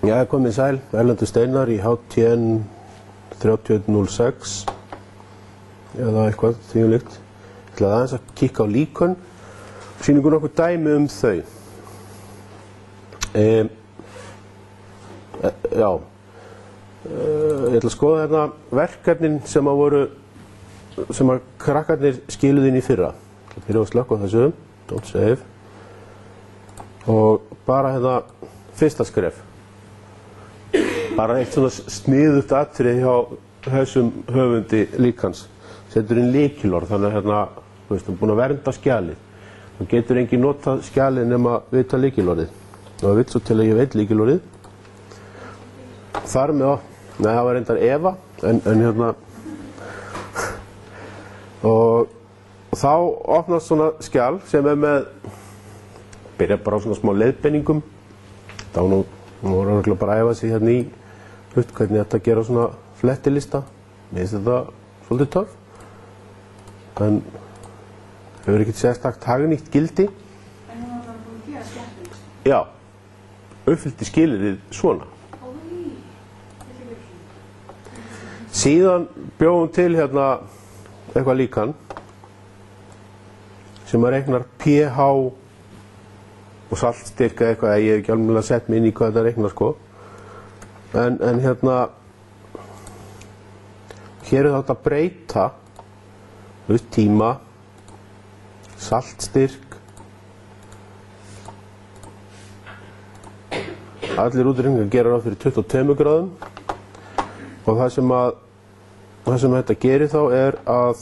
Já, komið sæl, Erlendur Steinar í HTN 3106 eða eitthvað þvíumlíkt. Ég ætlaði aðeins að kíkja á líkön og sýna ykkur nokkuð dæmi þau. Ég ætla að skoða hérna verkefnin sem að krakkarnir skiluðu inn í fyrra. Ég byrja að slökkva á þessu, don't save. Og bara hérna fyrsta skref. Bara eitt svona sniðugt atriði hjá þessum höfundi líkans. Setur inn lykilorð, þannig að hérna, þú veist, hann er búinn að vernda skjalið. Hann getur enginn notað skjalið nema vita lykilorðið. Og það vill svo til að ég veit lykilorðið. Þar með nei, það var reyndar Eva, en hérna. Og þá opnast svona skjal sem með, byrja bara á svona smá leiðbeiningum. Þá nú voru örugglega bara að æfa sig hérna í hvernig þetta gera svona flettilista. Mér finnst þetta svolítið töff. En hefur ekkert sérstakt hagnýtt gildi. En hún var bara búin að gera skemmtilist? Já, uppfyllti skilyrðið svona. Síðan bjóðum til hérna eitthvað líkan sem að reiknar pH og saltstyrka eitthvað, ég hef ekki alveg sett mig inn í hvað þetta reiknar sko. En hérna, hér er þetta að breyta, þú veist, tíma, saltstyrk, allir útreikningar gera ráð fyrir 22 gráðum og það sem þetta gerir þá er að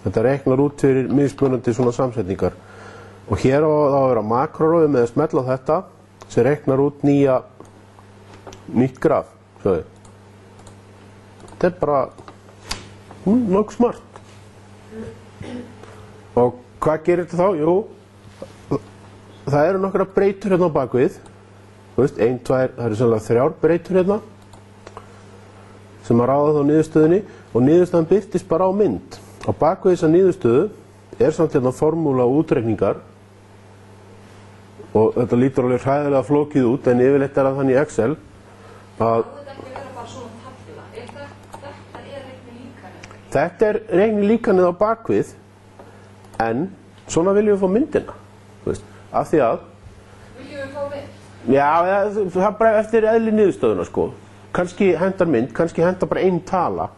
þetta reiknar út fyrir mismunandi svona samsetningar. Og hér á það að vera makrórófi með að smella á þetta sem reiknar út nýtt graf. Þetta er bara nokkuð smart. Og hvað gerir þetta þá? Jú, það eru nokkra breytur hérna á bakvið. Þú veist, 1, 2, það eru sannlega 3 breytur hérna sem að ráða þá niðurstöðunni og niðurstöðan birtist bara á mynd. Á bakvið þessa niðurstöðu er samt hérna formúla og útreikningar og þetta lítur alveg hræðilega flókið út en yfirleitt er það þannig í Excel að þetta ekki vera bara svona tafla? Þetta er reiknilíkanið? Þetta er reiknilíkanið á bakvið en svona viljum við fá myndina, þú veist, af því að Viljum við fá mynd? Já, það bara eftir eðli niðurstöðuna sko. Kannski hendar mynd, kannski hendar bara ein tala.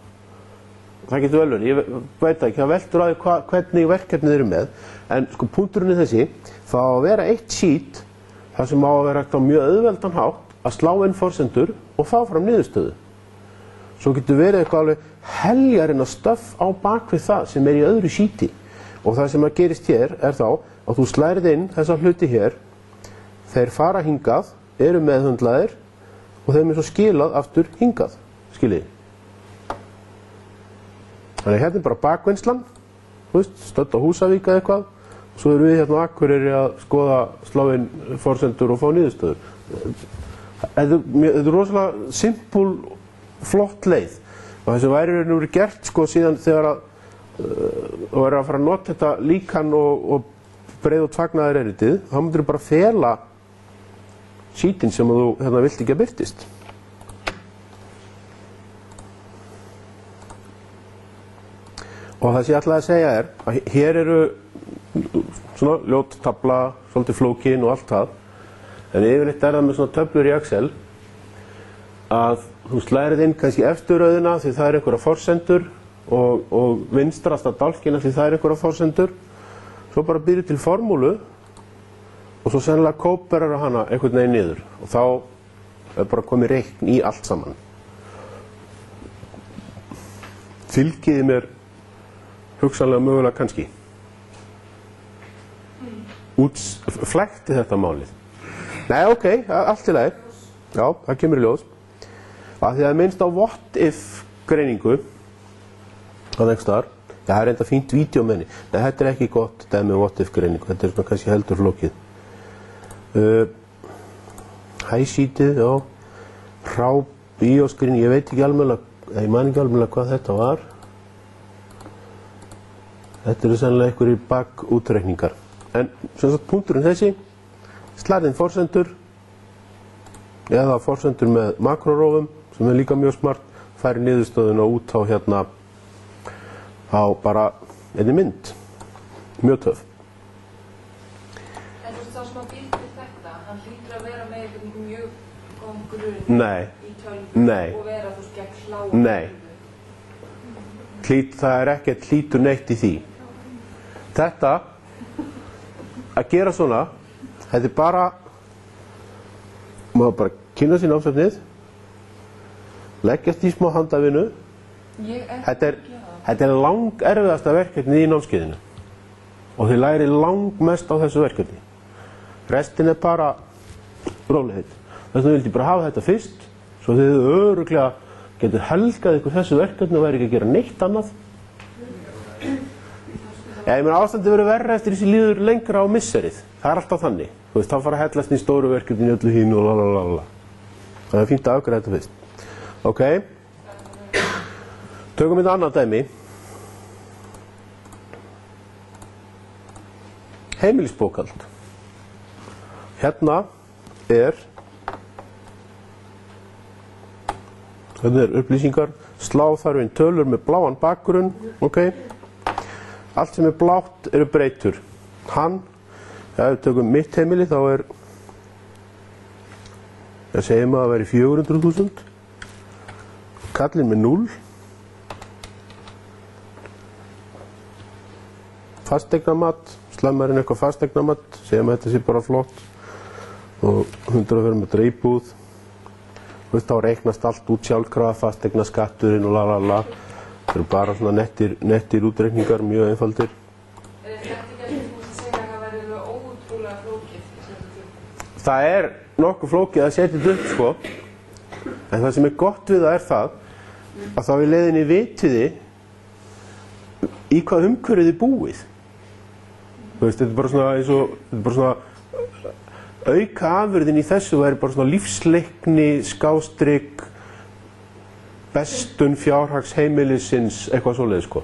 Það getur vel verið, ég veit ekki, það veltur á því hvernig verkefnið eru með. En sko punkturinn er þessi, þá á að vera eitt sheet, það sem á að vera á mjög auðveldan hátt að slá inn forsendur og fá fram niðurstöðu. Svo getur verið eitthvað alveg heljarinn að stöff á bakvið það sem er í öðru sheeti. Og það sem að gerist hér er þá að þú slærið inn þessa hluti hér, þeir fara hingað, eru meðhöndlaðir og þeim er svo skilað aftur hingað, skiljiði. Þannig hérna er bara bakvinnslan, þú veist, stödd á Húsavík eða eitthvað og svo erum við hérna á Akureyri að skoða slá inn forsendur og fá niðurstöður. Þetta er rosalega simpul, flott leið og þessi væri verið gert sko síðan þegar þú verður að fara að nota þetta líkan og breið og tvagnaðir eritið, þá myndir þú bara fela sheetin sem þú hérna vilt ekki að birtist. Og það sem ég ætlaði að segja er að hér eru svona ljót tafla, svolítið flókin og allt það. En yfirleitt er það með svona töflur í Excel að þú slærið inn kannski eftirröðina því það er einhverja forsendur og vinstrasta dálkina því það er einhverja forsendur. Svo bara býrðu til formúlu og svo sennilega kóperar hana einhvern veginn niður. Og þá er bara komið reikn í allt saman. Fylgiði mér hugsanlega mögulega kannski. Flækti þetta málið. Nei, ok, allt í lagi. Já, það kemur í ljós. Af því að minnst á what if greiningu á einhvers staðar. Það er enda fínt vídeo með henni. Nei, þetta er ekki gott dæmi what if greiningu. Þetta er svona kannski heldur flókið. Hæsítið, já. Hrá bíóskrin, ég veit ekki alveg, ég man ekki alveg hvað þetta var. Þetta eru sennilega einhverjir bakútreikningar. En sem sagt punkturinn þessi, slærið inn forsendur eða forsendur með makrórófum sem er líka mjög smart, færi niðurstöðuna út á hérna á bara einni mynd, mjög töff. En þú veist þá sem að býr til þetta, hann hlýtur að vera með einhvern mjög góðan grunn Nei. í tölvu Nei. og vera þú veist gegn hláa. Nei. Það er ekkert hlýtur neitt í því. Þetta, að gera svona, þetta er bara, maður bara kynna sér námsefnið, leggjast í smá handafinu. Þetta er langerfiðasta verkefnið í námskeiðinu og þið læri langmest á þessu verkefni. Restin er bara rólegheit. Þess vegna vildi ég bara hafa þetta fyrst svo þið örugglega getur helgað ykkur þessu verkefni og væri ekki að gera neitt annað. Ég meina ástandið verður verra eftir þessi líður lengra á misserið. Það er alltaf þannig. Þú veist, þá fara að hellast í stóru verkefni í öllu hínu og lalalala. Það er fínt að afgræða þetta fyrst. Ok. Tökum við annað dæmi. Heimilisbókhald. Hérna er upplýsingar, slá þarf inn tölur með bláan bakgrunn, ok. Allt sem er blátt eru breytur. Hann, ef við tökum mitt heimili þá er, ég segjum að það væri 400.000. Kallinn með 0. Fasteignamat, slemmarinn eitthvað fasteignamat, segjum að þetta sé bara flott. Og 100 að vera með dreifbúð. Þú veist, þá reiknast allt út sjálfkrafa, fasteignaskatturinn og lalala. Það eru bara svona nettir útreikningar, mjög einfaldir. Þetta ekki að þú veist að segja að það væri ótrúlega flókið? Það er nokkuð flókið að setja þetta upp, sko. En það sem er gott við það er það að þá í leiðinni vitiði í hvað umhverfið er búið. Þú veist, þetta er bara svona eins og, þetta er bara svona auka afurðin í þessu væri bara svona lífsleikni, skástrygg, bestun fjárhags heimilisins, eitthvað svoleiðis, sko.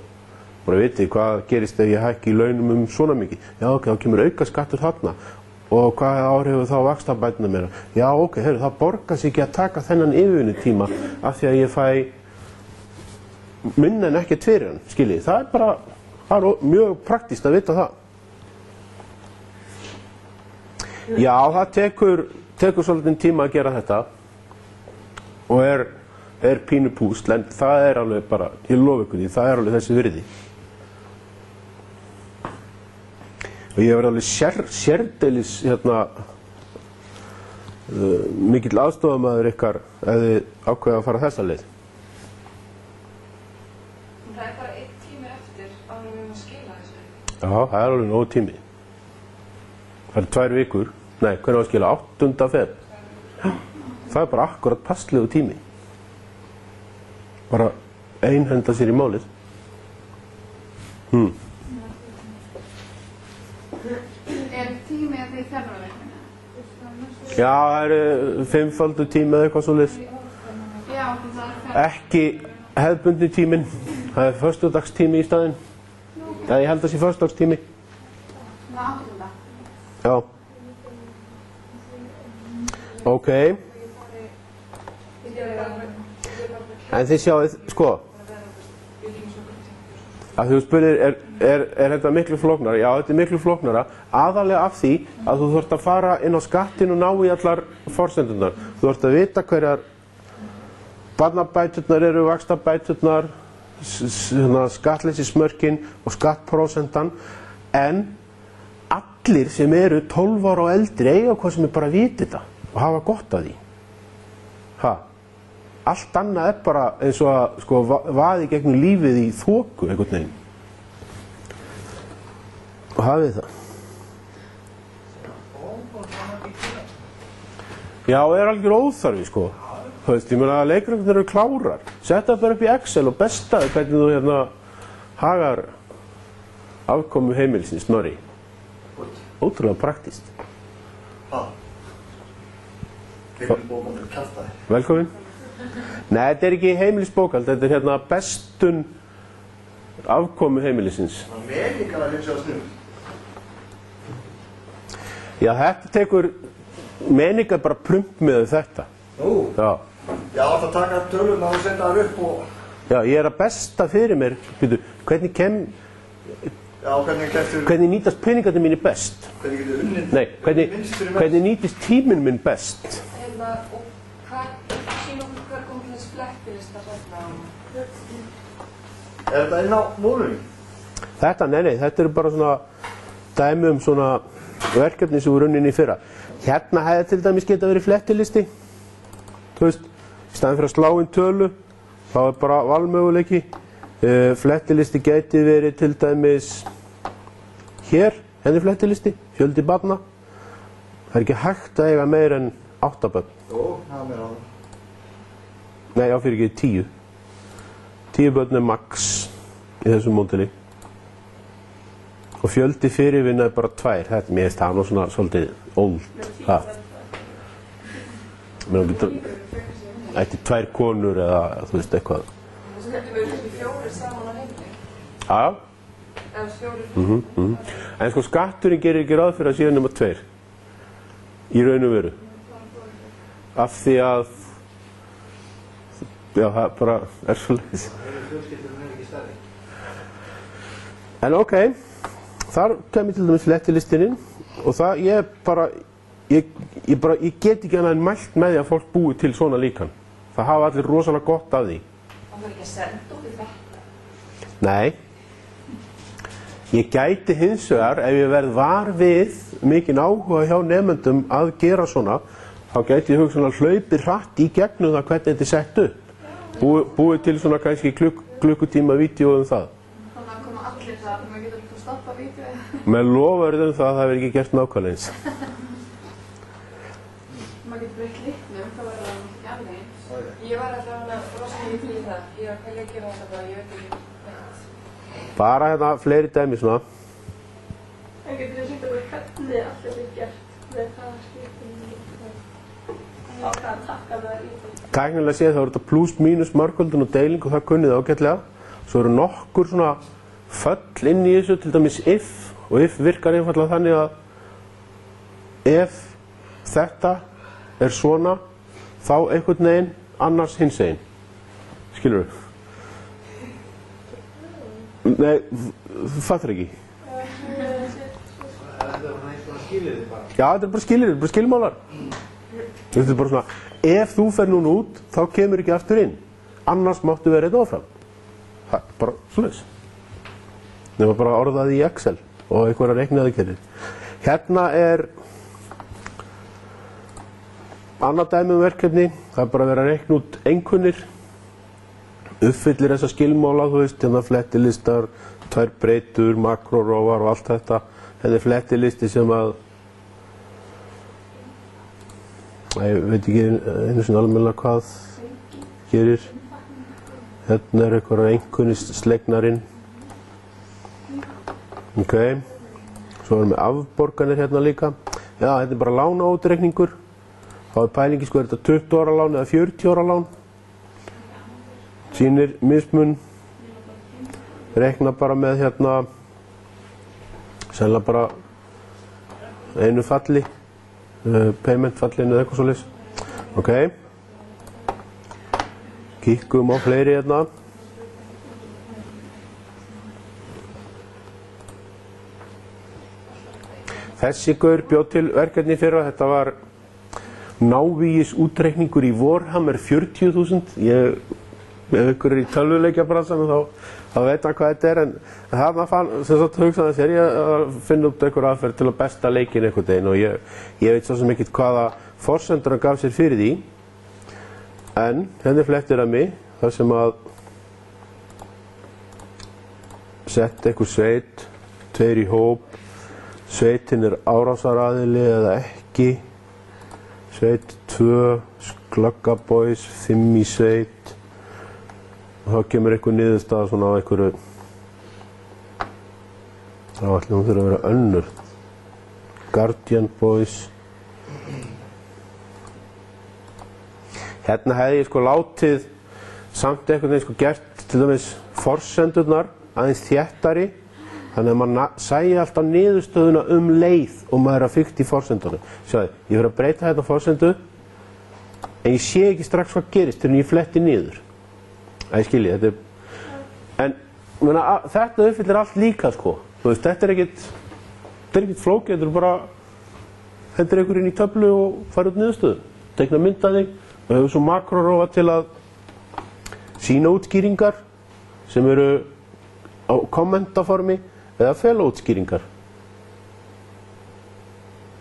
Bara vitið hvað gerist ef ég hækki í launum svona mikið. Já, ok, þá kemur auka skattur þarna. Og hvað áhrifur þá vaxtabæturnar meira? Já, ok, heyrðu, það borgar sig ekki að taka þennan yfirvinnutíma af því að ég fæ minna en ekkert fyrir hann, skiljið. Það er bara, það er mjög praktískt að vita það. Já, það tekur svolítið tíma að gera þetta og er pínu púsl, en það er alveg bara, ég lofa ykkur því, það er alveg þessi virði. Og ég hef verið alveg sérdeilis mikill aðstofamaður ykkar ef þið ákveða að fara þessa leið. Það er bara 1 tími eftir áður en við erum að skila þessu. Já, það er alveg nógu tími. Það er 2 vikur. Nei, hvernig var að skila? 8. febrúar. Það er bara akkurat passlegu tími. Bara einhenda sér í málið. Er tími að því þjálfarverkefni? Já, það eru 5-faldur tími eða eitthvað svoleiðis. Já, það er Ekki hefðbundni tíminn. Það er föstudagstími í staðinn. Eða ég held að það sé föstudagstími. það áttunda. Já. Ok. En þið sjáuð, sko, að þú spyrir, er þetta miklu flóknara? Já, þetta er miklu flóknara, aðalega af því að þú þarft að fara inn á skattin og ná í allar forsendurnar. Þú þarft að vita hverjar barnabæturnar eru, vaxtabæturnar, skattleysismörkin og skattprósentan, en allir sem eru 12 ára og eldri eiga hvað sem er bara að vita þetta og hafa gott af því. Allt annað er bara eins og að sko, vaði gegnum lífið í þoku einhvern veginn. Og hafið það. Já, er algjör óþarfi, sko. Þú veist, ég meina að leikreglurnar eru klárar. Setta það bara upp í Excel og bestaðu hvernig þú hagar afkomu heimilisins, Snorri. Ótrúlega praktískt. Velkomin. Nei, þetta er ekki heimilisbókhald, þetta er bestun afkomu heimilisins. Meningar að hins vegar snurð. Já, þetta tekur mening er bara prump með þetta. Nú, Já. já, það taka töluna og setja þar upp og... Já, ég að besta fyrir mér, byrju, Já, hvernig nýtast peningarnir mínir best? Hvernig getur unnið... Nei, hvernig nýtist tíminn minn best? Og sín okkur hver kom til þess flettilista hérna? þetta inn á múlunum? Nei, þetta eru bara svona dæmi svona verkefni sem voru unnin í fyrra. Hérna hefði til dæmis geta verið flettilisti. Þú veist, í staðinn fyrir að slá inn tölu, þá er bara valmöguleiki. Flettilisti gæti verið til dæmis hér, henni flettilisti, fjöldi barna. Það er ekki hægt að eiga meir en 8 börn. Jó, það er mér á það. Nei, já, fyrir ekki 10. 10 börn er max í þessum módeli. Og fjöldi fyrirvinna er bara 2. Þetta mér finnst það nú svona svolítið old. Mér getur ætti 2 konur eða þú veist eitthvað. Þessi þetta verður ekki 4 saman á heimili? Já. Eða 4? En sko skatturinn gerir ekki ráð fyrir að síðan nema 2. Í raun og veru. Af því að já, það bara er svolítið. En ok, þar kemur til dæmis flettilistininn og það ég get ekki annað en mælt með því að fólk búi til svona líkan. Það hafa allir rosalega gott af því. Það verður ekki að senda okkur þetta? Nei. Ég gæti hins vegar, ef ég verð var við mikinn áhuga hjá nemendum að gera svona, þá gæti ég hugsanlega hlaupið hratt í gegnum það hvernig þetta er sett upp. Búið til svona kannski klukkutíma vídeó það. Þannig að koma allir þar, maður getur líka að stoppa vídeóið. Með lofaverðum það hefur ekki gert nákvæmlega eins. Maður getur breytt litnum, þá verður það ekki alveg eins. Ég var alltaf hana rosalega í það. Ég var að gera þetta bara, ég veit ekki neitt. Bara hérna fleiri dæmi svona. Það getur þið sýnt okkur hvernig allt þetta er gert. Við hvaða skiptum og hvaða takka það er í því. Tæknilega séð þá eru þetta pluss, mínus, margföldun og deiling og það kunnið ágætlega. Svo eru nokkur svona föll inn í þessu, til dæmis if. Og if virkar einfallega þannig að ef þetta er svona, þá einhvern veginn, annars hins eginn. Skilur þú? Nei, þú fattar ekki. Þetta er bara eitthvað skilirði bara. Já, þetta er bara skilirði, þetta er bara skilmálar. Þetta er bara svona, ef þú fer núna út, þá kemur ekki aftur inn. Annars máttu vera einn áfram. Það er bara svoleiðis. Nefna bara orðað í Excel og einhverja reikniaðgerðir. Hérna er annað dæmi verkefni. Það er bara að vera að reikna út einkunnir. Uppfyllir þessa skilmála, þú veist, hérna flettilistar, 2 breytur, makrórófar og allt þetta. Hérna er flettilisti sem að ég veit ekki einu sinni almennilega hvað gerir. Hérna er einhverja einkunnislegnarinn. Ok. Svo erum við afborganir hérna líka. Já, þetta er bara lánaútreikningur. Þá er pælingi sko, er þetta 20 ára lán eða 40 ára lán. Sýnir mismun. Reikna bara með hérna sennilega bara einu falli. Payment-fallinu eða eitthvað svoleiðis. Ok. Kíkkum á fleiri hérna. Þessi gaur bjó til verkefni fyrra. Þetta var návígis útreikningur í Warhammer 40.000. Ef ykkur er í tölvuleikjabransanum þá veit hann hvað þetta er. En þarna hugsaði sér ég að finna upp einhver aðferð til að besta leikin einhvern veginn. Og ég veit svo sem ekkert hvaða forsendur hann gaf sér fyrir því. En henni flettir að mig þar sem að sett einhver sveit, 2 í hóp. Sveitin er árásaraðili eða ekki. Sveit 2, Glöggaboys, 5 í sveit. Og þá kemur einhver niðurstaða svona á einhverju. Þá ætlum hún þurfa að vera önnur. Guardian Boys. Hérna hefði ég sko látið samt einhvern veginn sko gert til dæmis forsendurnar aðeins þéttari Þannig að maður sæi alltaf niðurstöðuna leið og maður að fikta í forsendunum. Sjáðu, ég fyrir að breyta þetta forsendu en ég sé ekki strax hvað gerist þegar ég fletti niður. Það skilji, þetta en þetta uppfyllir allt líka sko. Þú veist, þetta er ekkert flókið, þetta er bara hendur einhver inn í töflu og fara út niðurstöðu. Teikna mynd af þig og hefur svo makrorófa til að sína útskýringar sem eru á kommentaformi eða fela útskýringar.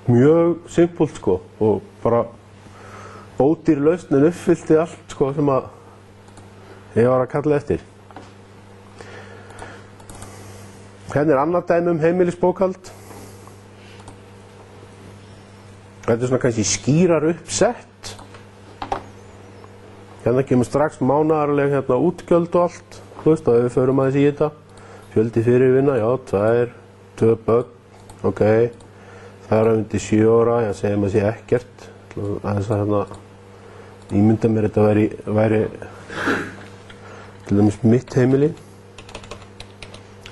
Mjög simpult sko og bara ódýr lausn en uppfyllti allt sko sem að ég var að kalla eftir. Hérna er annað dæmi heimilisbókhald. Þetta er svona kannski skýrar uppsett. Hérna kemur strax mánaðarleg útgjöld og allt. Þú veist, ef við förum aðeins í þetta. Fjöldi fyrirvinna, já, 2 börn, ok. Það er undir 7 ára, ég segir maður sé ekkert. Aðeins að ímynda mér þetta væri til dæmis mitt heimili.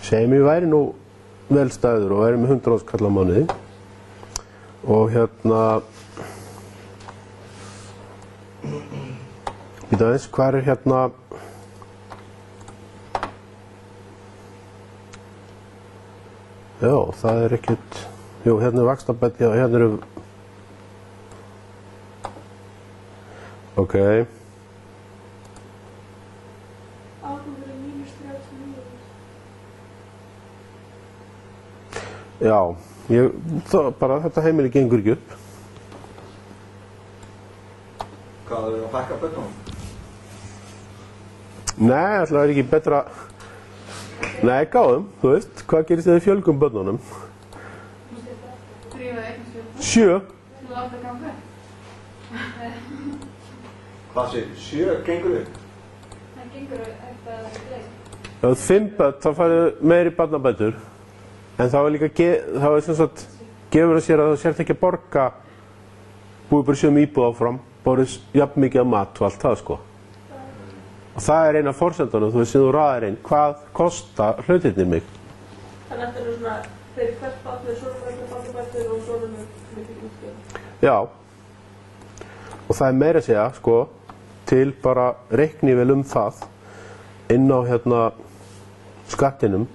Segjum ég væri nú vel stæður og væri með 100.000 kall á mánuði. Og býta aðeins, hvað er já, það er ekkert, jú, hérna er vaxtabætt, já, hérna eru, ok. Já, bara þetta heimili gengur ekki upp. Hvað, það er að fækka börnum? Nei, það er ekki betra. Nei, gáðum, þú veist, hvað gerist þegar við fjölgum börnunum? 7. Hvað sé, 7 gengur upp? Það gengur eitthvað leið. Ef þú 5 börn, þá færðu meiri barnabætur. En þá er líka, þá er sem sagt, gefur það sér að þú sért ekki að borga, búið bara sömu íbúð áfram, borðið jafn mikið af mat og allt það sko. Og það er eina forsendunum, þú veist, sem þú raðir inn, hvað kosta hlutirnir mig? Þannig að þetta er svona, fyrir hvert barn með svona barnabætur og svona með mikið útgjöld. Já. Og það er meira að segja, sko, til bara reiknivél það inn á skattinum.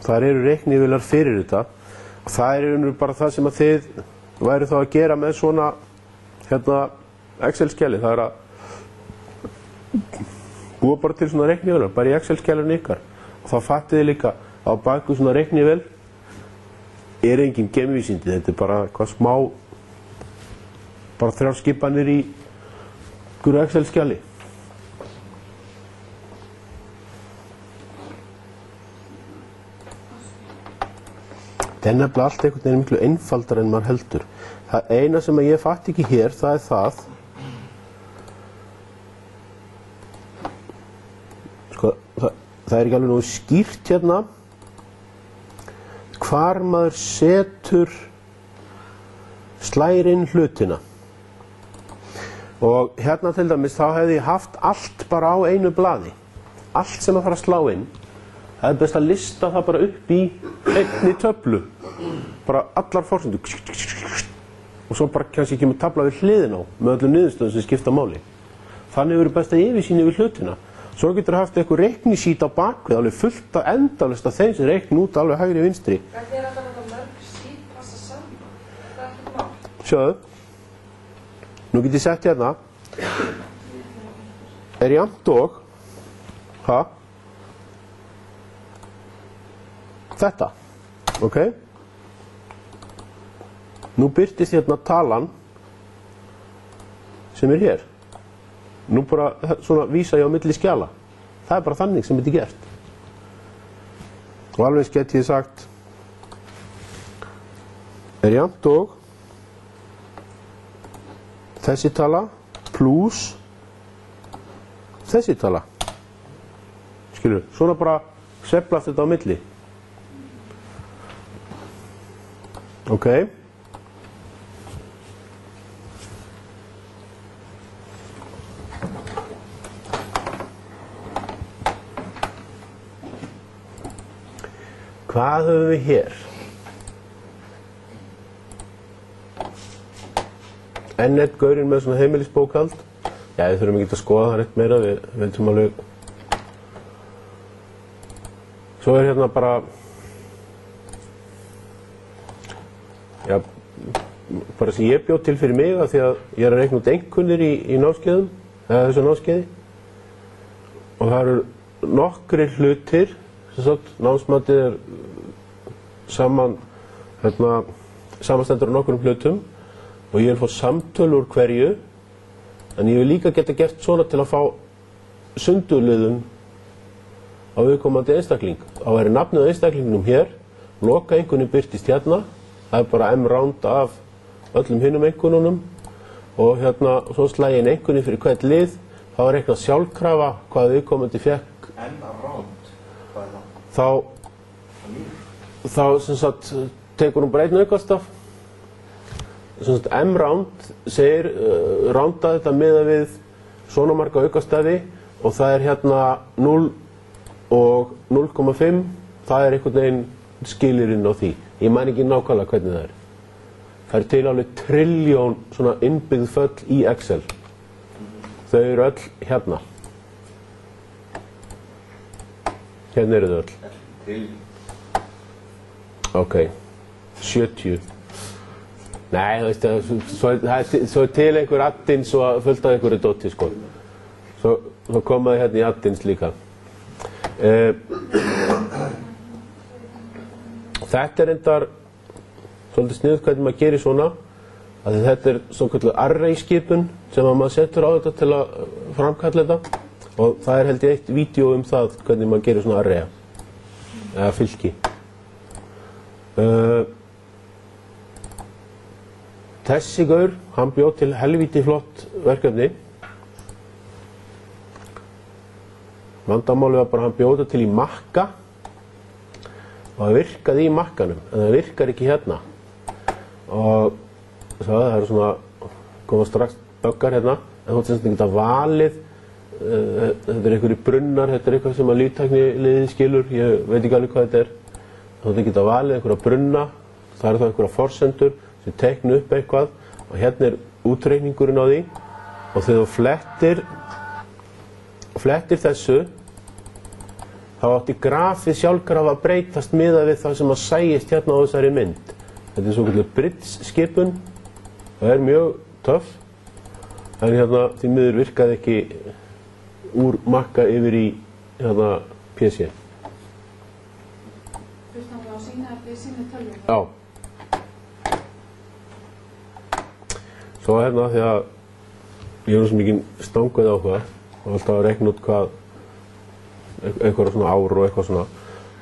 Það eru reiknivélar fyrir þetta og það er bara það sem að þið væri þá að gera með svona Excel-skjali. Það er að búa bara til svona reiknivélar, bara í Excel-skjalinu ykkar. Og þá fattið þið líka á baku svona reiknivél er engin geimvísindi, þetta er bara hvað smá, bara 3 skipanir í einhverju Excel-skjali. Það er nefnilega allt einhvern veginn miklu einfaldar en maður heldur. Það eina sem ég fatt ekki hér, það er sko, það er ekki alveg nógu skýrt hérna hvar maður setur slær inn hlutina. Og hérna til dæmis þá hefði ég haft allt bara á einu blaði. Allt sem að fara að slá inn. Það er best að lista það bara upp í einni töflu. Bara allar forsendur. Og svo bara kannski kemur tafla við hliðin á með öllum niðurstöðum sem skipta máli. Þannig verður best að yfirsýn yfir hlutina. Svo getur haft eitthvað reiknisít á bakvið, alveg fullt af endalaust af þeim sem reikn út alveg hægri vinstri. Hvernig er þetta mörg sít passa saman? Það er ekki mál. Sjáðu. Nú get ég sett hérna. Er jafnt og þetta. Ok? Nú birtist hérna talan sem er hér. Nú bara svona vísa ég á milli skjala. Það er bara þannig sem þetta er gert. Og alveg get ég sagt er jafnt og þessi tala pluss þessi tala. Skilur, svona bara sveiflast þetta á milli. Ok? Hvað höfum við hér? Enn einn gaurinn með svona heimilisbókhald. Já, við þurfum ekki að skoða það rétt meira, við veitum alveg. Svo hérna bara, já, bara sem ég bjóð til fyrir mig að því að ég að reikna út einkunnir í námskeiðum, eða þessu námskeiði. Og það eru nokkrir hlutir, sem sagt, námsmatið samanstendur á nokkrum hlutum og ég vil fá samtölu úr hverju, en ég vil líka geta gert svona til að fá sundurliðun á viðkomandi einstakling. Þá er nafnið á einstaklingnum hér, loka einkunni birtist hérna, það er bara m-round af öllum hinum einkunnunum og hérna, svo slægi inn einkunni fyrir hvert lið, þá er reiknað sjálfkrafa hvað viðkomandi fekk. M-round? Hvað er það? Þá sem sagt, tekur hún bara einn aukastaf. Sem sagt, m-round segir, rounda þetta miðað við svona marga aukastafi og það er hérna 0 og 0,5, það er einhvern veginn skilirinn á því. Ég man ekki nákvæmlega hvernig það er. Það er til alveg trilljón svona innbyggð föll í Excel. Þau eru öll hérna. Hérna eru þau öll. Til. Ok, 70. Nei, þú veist, svo er til einhver addins og fullt af einhverju dóti, sko. Svo komaði hérna í addins líka. Þetta er endar svolítið sniðugt hvernig maður gerir svona, að þetta er svokölluð array-skipun sem maður setur á þetta til að framkalla þetta og það er held ég eitt vídeó um það hvernig maður gerir svona arraya, eða fylki. Þessi gaur, hann bjóð til helvíti flott verkefni. Vandamálið var bara að hann bjóð þetta til í makka og það virkaði í makkanum, en það virkar ekki hérna. Og það eru svona, koma strax böggar hérna, en þú veist ekki þetta valið, þetta er einhverju brunnar, þetta er eitthvað sem að líftækniliðið skilur, ég veit ekki alveg hvað þetta er. Þú veist ekki þetta valið, einhverja brunna, það eru þá einhverja forsendur sem teikna upp eitthvað og hérna er útreikningurinn á því og þegar þú flettir þessu þá átti grafið sjálfkrafa að breytast miðað við það sem að sæist hérna á þessari mynd. Þetta er svokölluð bridge-skipun, það er mjög töff, en hérna því miður virkaði ekki úr makka yfir í hérna PC. Fyrst náttúrulega að sína þetta í sinni tölvu. Já. Svo hérna því að ég er svo mikið stanguð á það og alltaf að reikna út hvað eitthvað svona ár og eitthvað svona.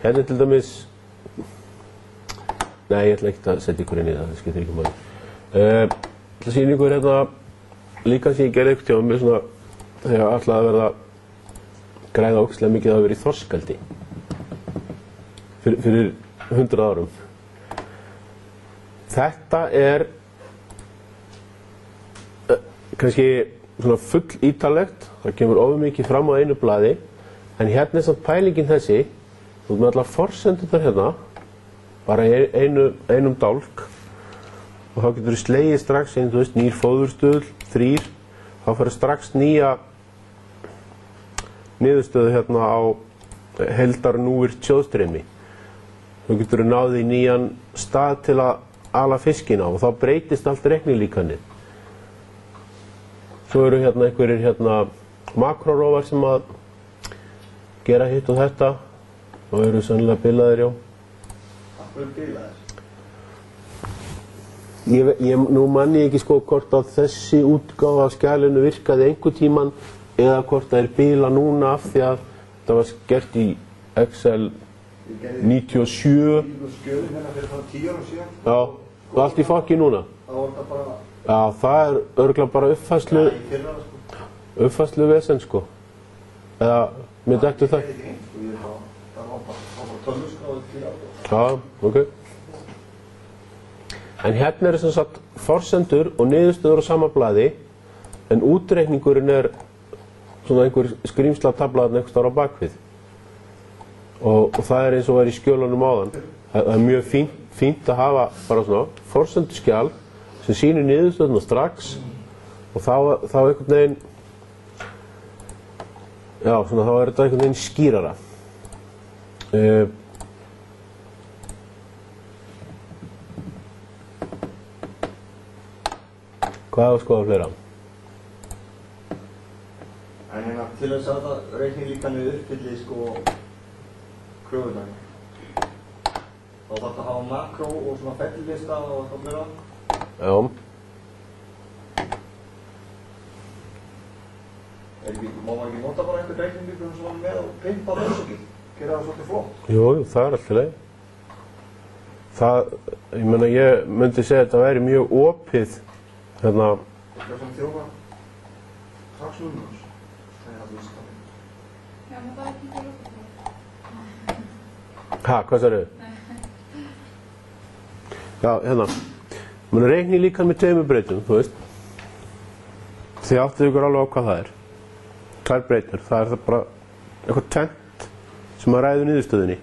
Hérna til dæmis, nei ég ætla ekki að setja ykkur inn í það, það skiptir ekki máli. Ég ætla að sýna ykkur hérna líka sem ég gerði eitthvað hjá mig svona þegar ég ætlaði að verða græða ógeðslega mikið að vera í þorskeldi fyrir 100 árum. Þetta er kannski svona full ítarlegt, það kemur ofurmikið fram á einu blaði, en hérna er samt pælingin þessi, þú ert með allar forsendurnar hérna, bara í einum dálk, og þá getur þú slegið strax inn, þú veist, nýr fóðurstuðl, 3, þá fyrir strax nýja niðurstöðu hérna á heildarnúvirt sjóðstreymi. Þú getur náðið í nýjan stað til að ala fiskina og þá breytist allt reiknilíkanið. Svo eru hérna einhverjir hérna makrórófar sem að gera hitt og þetta og eru sannlega bilaðir, já. Af hverju bilaðir? Nú man ég ekki sko hvort að þessi útgáfa af skjalinu virkaði einhver tíman eða hvort það er bila núna af því að það var gert í Excel 97. Skjölinn hérna fyrir það 10 árum síðan. Já, og allt í fokki núna. Það var það bara... Já, það er örugglega bara uppfærslu... Nei, í fyrra sko. Uppfærslu vesen sko. Eða, mér dettur það. Það var bara tölvuskráðið 10 árum. Já, ok. En hérna er sem sagt forsendur og niðurstöður á sama blaði, en útreikningurinn er svona einhver skrýmsla tablaðan einhvers staðar á bakvið. og það er eins og var í skjölunum áðan. Það er mjög fínt að hafa bara svona forsenduskjal sem sýnir niðurstöðuna strax og þá einhvern veginn, já, svona, þá er þetta einhvern veginn skýrara. Hvað er að skoða fleira? En hérna, til þess að það reiknilíkanið uppfylli sko kröfunar. Þá þarf það að hafa makró og svona fellilista og eitthvað fleira. Já. Má maður ekki nota bara einhvern reiknilíkan svona með og pimpa þessu ekki? Gera það svolítið flott. Jú, það er alltaf leið. Ég meina, ég myndi segja að þetta væri mjög opið, hérna. Það er svona þjófa saksmunars. Það er alltaf skapið. Já, maður það ekki fyrir okkur. Ha, hvað sagðirðu? Já, hérna. Mér reikni líka með tveimur breytum, þú veist. Þið áttuðu ykkur alveg á hvað það er. 2 breytur, það er það bara eitthvað tvennt sem að ræðu niðurstöðunni.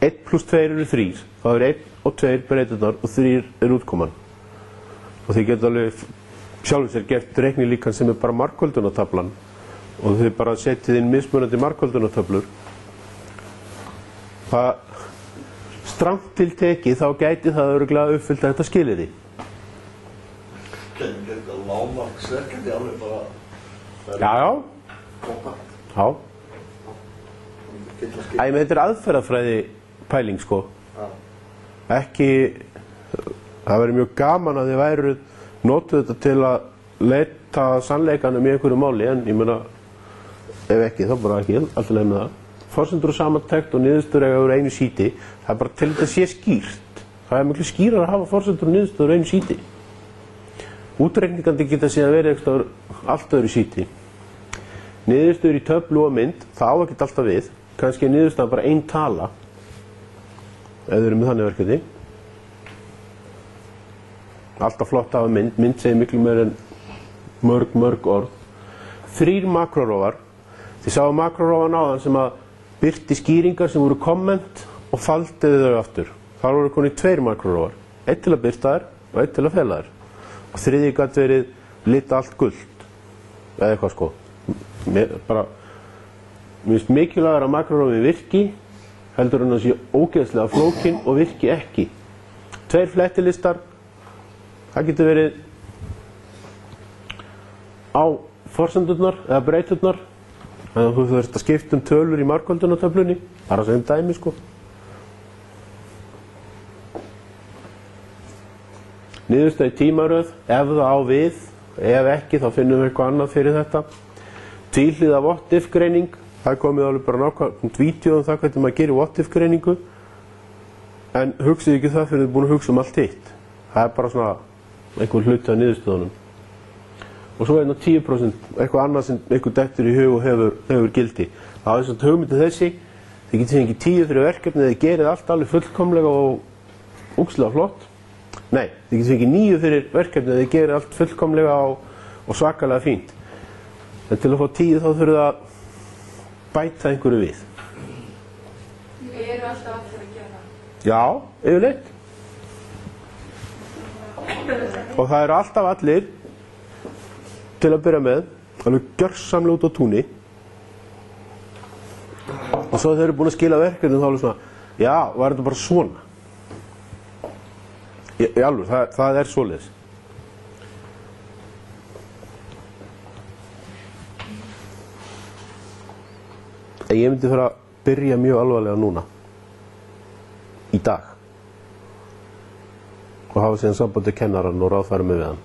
1 + 2 eru 3, þá er 1 og 2 breyturnar og 3 er útkoman. Og þið getur alveg sjálfum sér gert reiknilíkan sem er bara margföldunartaflan og þið bara setjið inn mismunandi margföldunartöflur. Það strangt til tekið þá gæti það örugglega uppfyllt þetta skilyrði. Getur þetta lágmarksverkefni alveg bara... Já. Kompakt. Já. Menn þetta er aðferðafræði pæling, sko. Já. Ekki, það verður mjög gaman að þið væru notuð þetta til að leita sannleikanum í einhverju máli, en ég meina, ef ekki, þá bara ekki, alltaf leið með það. Forsendur og samantekt og niðurstöður eiga úr einu síti, það er bara til þetta sé skýrt. Það er miklu skýrar að hafa forsendur og niðurstöður úr einu síti. Útreikningandi geta síðan verið eitthvað allt öðru síti. Niðurstöður í töflu og mynd, það á ekkert alltaf við. Kannski er niðurstaðan bara ein tala, ef þau eru með þannig verkefni. Alltaf flott að hafa mynd, mynd segir miklu meira en mörg orð. 3 makrórófar. Þið sáu makrórófan áðan sem að birti skýringar sem voru komment og faldiði þau aftur. Þar voru konið 2 makrórófar. 1 til að birta þær og 1 til að fela þær. Og 3 gat verið lita allt gult. Eða eitthvað sko. Bara, mér finnst mikilvægur að makrórófin virki, heldur hann að sé ógeðslega flókin og virki ekki. 2 flettilistar, það getur verið á forsendurnar eða breyturnar. Þannig að þú þurft að skipta tölur í margföldunartöflunni, bara sem dæmi sko. Niðurstöð í tímaröð, ef það á við, ef ekki þá finnum við eitthvað annað fyrir þetta. Tvíhliða what-if greining, það er komið alveg bara nákvæmt vídeó um það hvernig maður gerir what-if greiningu. En hugsið ekki það fyrir þið búin að hugsa um allt hitt. Það er bara svona einhver hluti af niðurstöðunum. Og svo er það 10% eitthvað annað sem einhver dettur í hug og hefur gildi. Það er svona hugmyndið þessi, þið getið fengið 10 fyrir verkefni, þið gerið allt alveg fullkomlega og ógeðslega flott. Nei, þið getið fengið 9 fyrir verkefni, þið gerið allt fullkomlega og svakalega fínt. En til að fá 10 þá þurfið að bæta einhverju við. Ég eru alltaf allir að gera það. Já, yfirleitt. Og það eru alltaf allir, til að byrja með, alveg gjörsamlega út á túni. Og svo þeir eru búin að skila verkefni þá alveg svona, já, var þetta bara svona? Í alveg, það er svoleiðis. Ég myndi fara að byrja mjög alvarlega núna. Í dag. Og hafa síðan samband við kennarann og ráðfæra mig við hann.